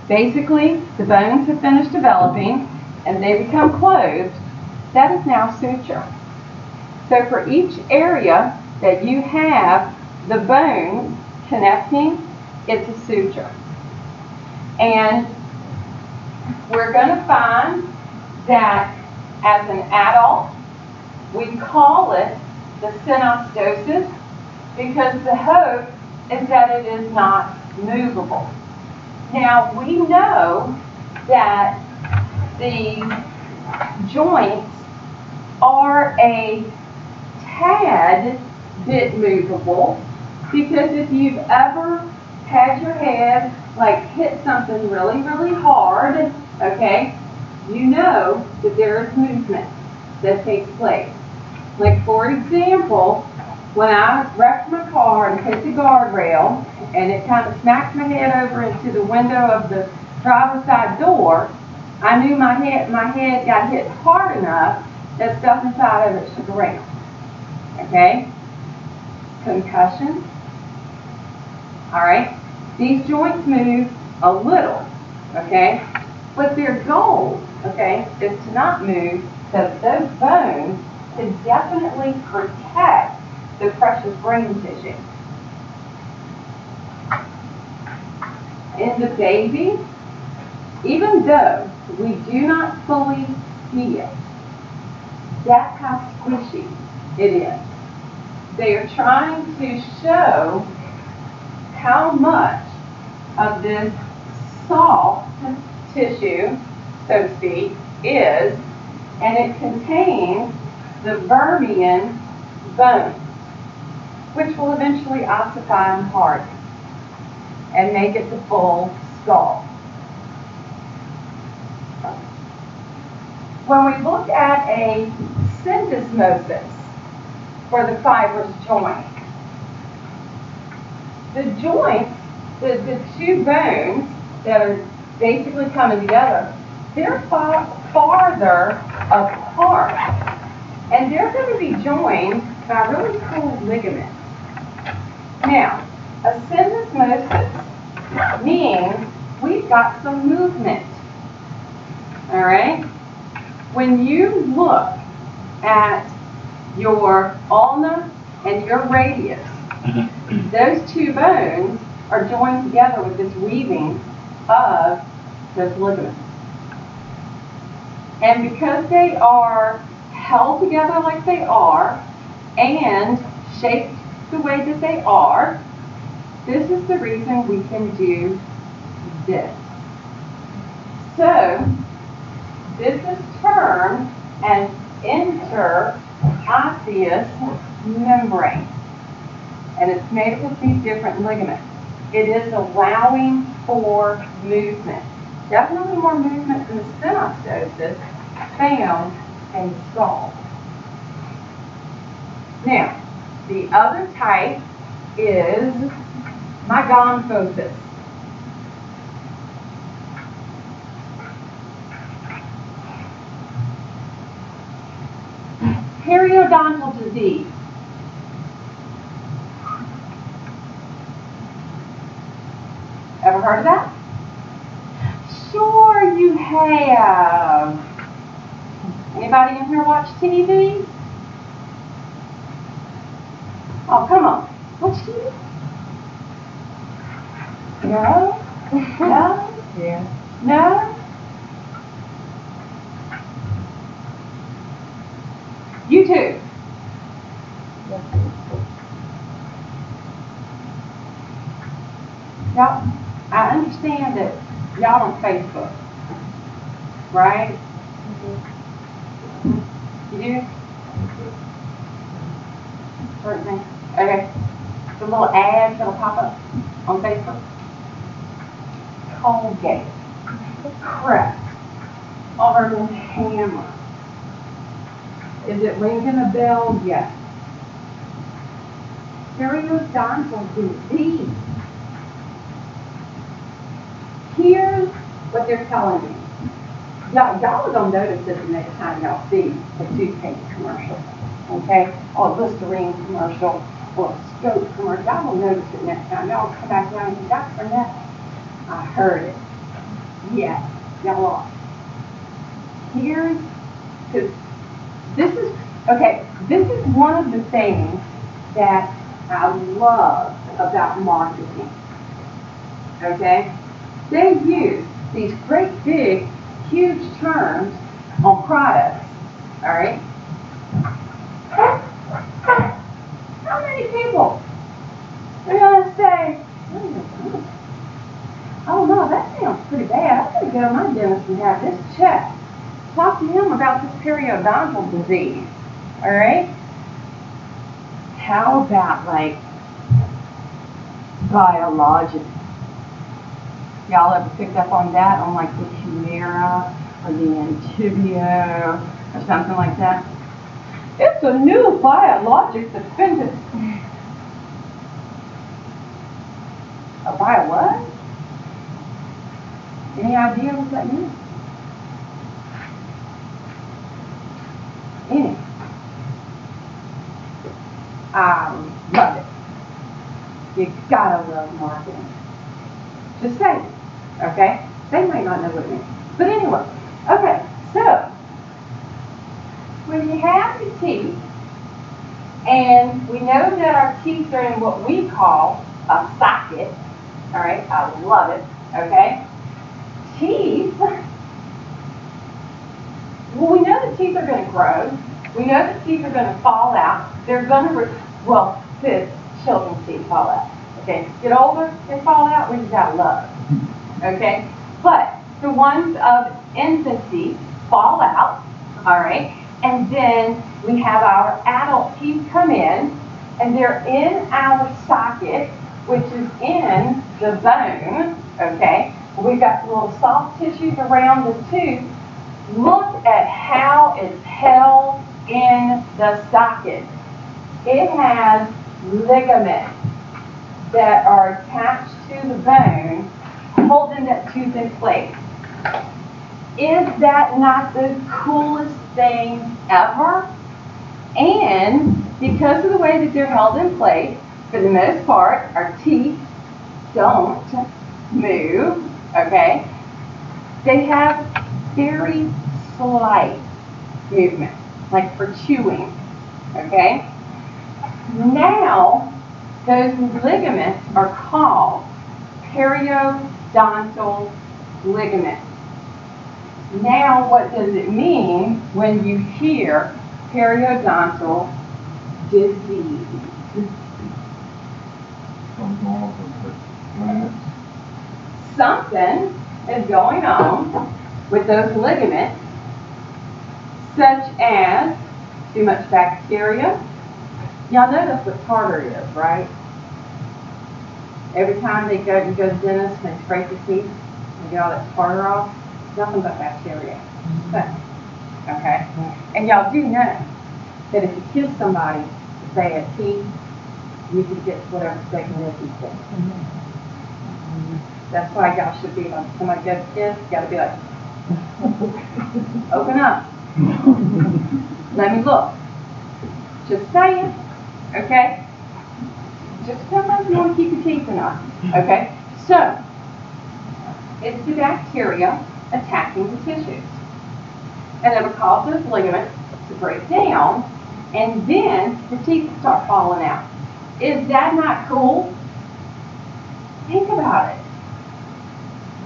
Basically, the bones have finished developing and they become closed. That is now suture. So for each area that you have the bones connecting, it's a suture. And we're going to find that as an adult, we call it the synostosis because the hope is that it is not movable. Now, we know that the joints are a tad bit movable because if you've ever had your head like hit something really, really hard, okay, you know that there is movement that takes place. Like for example, when I wrecked my car and hit the guardrail and it kind of smacked my head over into the window of the driver's side door, I knew my head got hit hard enough that stuff inside of it shook around. Okay? Concussion. Alright? These joints move a little. Okay? But their goal, okay, is to not move so that those bones can definitely protect the precious brain tissue. In the baby, even though we do not fully see it, that's how squishy it is. They are trying to show how much of this soft tissue, so to speak, is, and it contains the vermian bone, which will eventually ossify and harden and make it the full skull. When we look at a syndesmosis for the fibrous joint, the joints, the two bones that are basically coming together, they're farther apart. And they're going to be joined by really cool ligaments. Now, a syndesmosis means we've got some movement. All right? When you look at your ulna and your radius, those two bones are joined together with this weaving of those ligaments. And because they are held together like they are and shaped the way that they are, this is the reason we can do this. So, this is termed an interosseous membrane. And it's made up of these different ligaments. It is allowing for movement. Definitely more movement than the synostosis found in the skull. Now, the other type is mygonophosis. Periodontal disease. Ever heard of that? Sure you have. Anybody in here watch TV? Oh, come on. Watch TV? No? No? Yeah. No? You too. Y'all, I understand that y'all on Facebook, right? You do? Certain things? Okay. The little ads that'll pop up on Facebook. Colgate, Crest, Arm & Hammer. Is it ringing a bell yet? Periodontal disease. Here's what they're telling me. Y'all are going to notice this the next time y'all see a toothpaste commercial. Okay? Or a Listerine commercial or a Scope commercial. Y'all will notice it next time. Y'all come back around and say, Dr. Burnett, I heard it. Yes, y'all are. Here's, because this is one of the things that I love about marketing. Okay? They use these great big, huge terms on products. Alright? How many people are going to say, oh no, that sounds pretty bad. I'm going to go to my dentist and have this checked. Talk to him about this periodontal disease. Alright? How about like biologics? Y'all ever picked up on that on like the Humira or the Antibio or something like that? It's a new biologic that's been a bio what? Any idea what that means? Any? I love it. You gotta love marketing. Just say it, okay? They might not know what it means. But anyway, okay, so when you have the teeth, and we know that our teeth are in what we call a socket, all right? I love it, okay? Teeth, well, we know the teeth are going to grow. We know the teeth are going to fall out. They're going to, well, the children's teeth fall out. Okay, get older, they fall out, we just gotta love. Okay, but the ones of infancy fall out, all right, and then we have our adult teeth come in, and they're in our socket, which is in the bone, okay. We've got little soft tissues around the tooth. Look at how it's held in the socket. It has ligaments that are attached to the bone, holding that tooth in place. Is that not the coolest thing ever? And because of the way that they're held in place, for the most part, our teeth don't move, okay? They have very slight movement, like for chewing, okay? Now, those ligaments are called periodontal ligaments. Now, what does it mean when you hear periodontal disease? Something is going on with those ligaments, such as too much bacteria. Y'all know that's what tartar is, right? Every time you go to the dentist and they scrape your teeth and get all that tartar off, it's nothing but bacteria. Okay? And y'all do know that if you kiss somebody with bad teeth, you can get whatever second is for. That's why y'all should be like, somebody gets kissed, you gotta be like, open up. Let me look. Just saying. Okay? Just tell us if you want to keep your teeth or not. Okay? So, it's the bacteria attacking the tissues. And it'll cause those ligaments to break down, and then the teeth start falling out. Is that not cool? Think about it.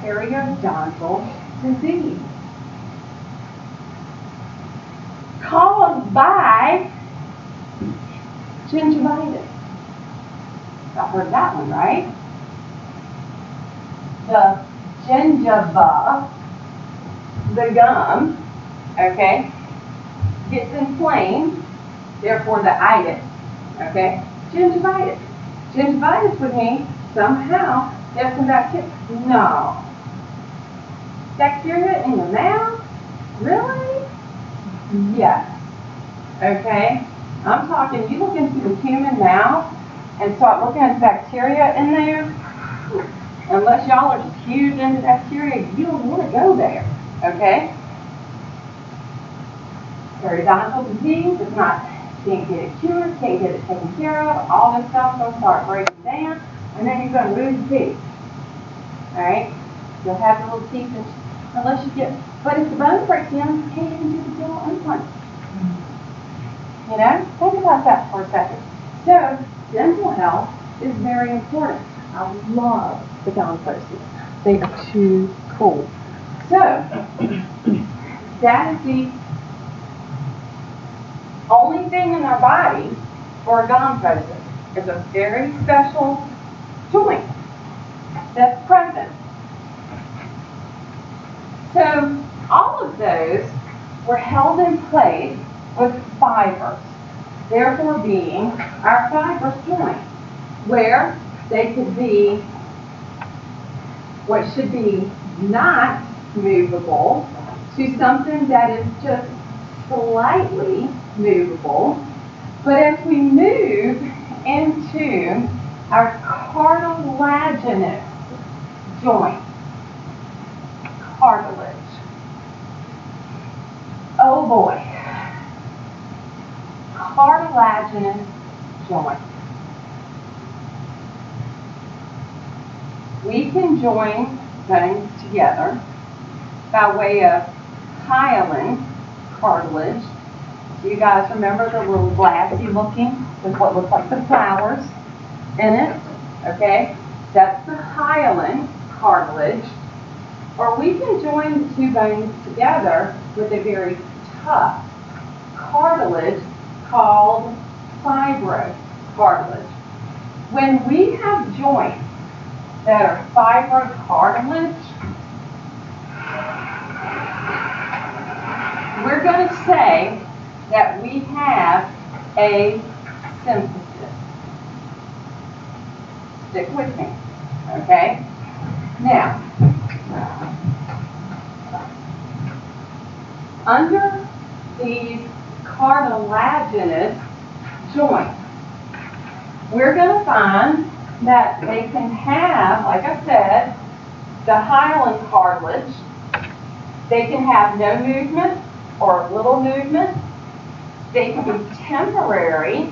Periodontal disease. Caused by gingivitis. I've heard that one, right? The gingiva, the gum, okay, gets inflamed, therefore the itis, okay? Gingivitis. Gingivitis would mean somehow there's some bacteria. No. Bacteria in the mouth? Really? Yes. Okay? I'm talking, you look into the human mouth and start looking at the bacteria in there, unless y'all are just huge into bacteria, you don't want to go there. Okay? Periodontal disease is not, can't get it cured, can't get it taken care of, all this stuff's going to start breaking down, and then you're going to lose teeth. Alright? You'll have the little teeth unless you get, but if the bone breaks down, you can't even do the dental implant. You know, think about that for a second. So, dental health is very important. I love the gum braces. They are too cool. So, that is the only thing in our body for a gum process. It's a very special joint that's present. So, all of those were held in place with fibers, therefore being our fibrous joint, where they could be what should be not movable to something that is just slightly movable. But as we move into our cartilaginous joint, cartilage, oh boy, cartilaginous joint. We can join bones together by way of hyaline cartilage. Do you guys remember the little glassy looking with what looks like the flowers in it? Okay, that's the hyaline cartilage. Or we can join the two bones together with a very tough cartilage called fibrocartilage. When we have joints that are fibrocartilage, we're going to say that we have a symphysis. Stick with me, okay? Now, under these cartilaginous joints, we're going to find that they can have, like I said, the hyaline cartilage. They can have no movement or little movement. They can be temporary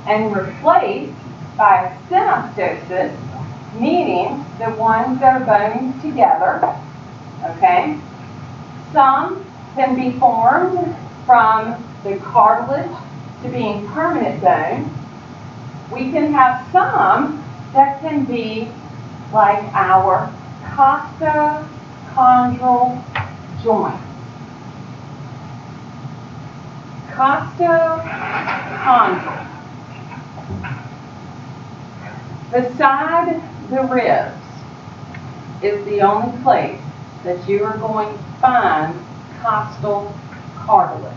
and replaced by a synostosis, meaning the ones that are boned together, okay? Some can be formed from the cartilage to being permanent bone. We can have some that can be like our costochondral joint. Costochondral. Beside the ribs is the only place that you are going to find costal cartilage.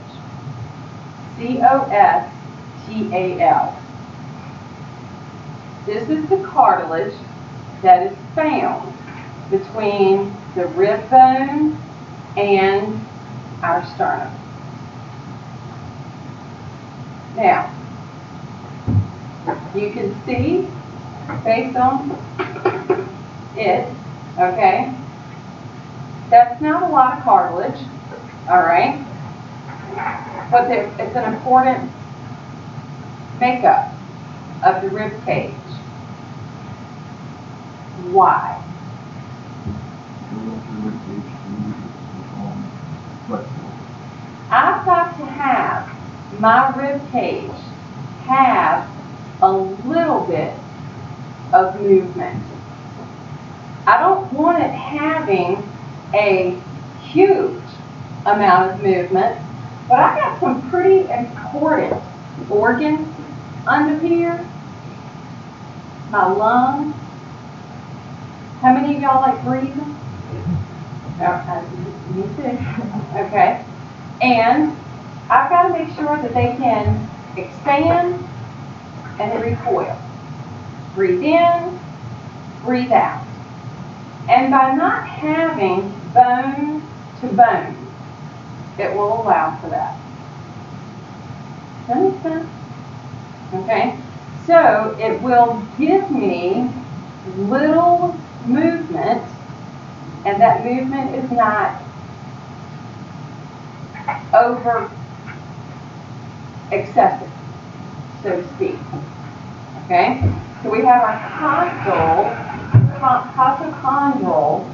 C-O-S-T-A-L. This is the cartilage that is found between the rib bone and our sternum. Now, you can see, based on it, okay, that's not a lot of cartilage, all right, but it's an important makeup of the rib cage. Why? I've got to have my rib cage have a little bit of movement. I don't want it having a huge amount of movement, but I got some pretty important organs under here. My lungs. How many of y'all like breathing? Me too. Okay. And I've got to make sure that they can expand and recoil. Breathe in, breathe out. And by not having bone to bone, it will allow for that. Does that make sense? Okay. So it will give me little movement, and that movement is not over excessive, so to speak. Okay? So we have our costochondral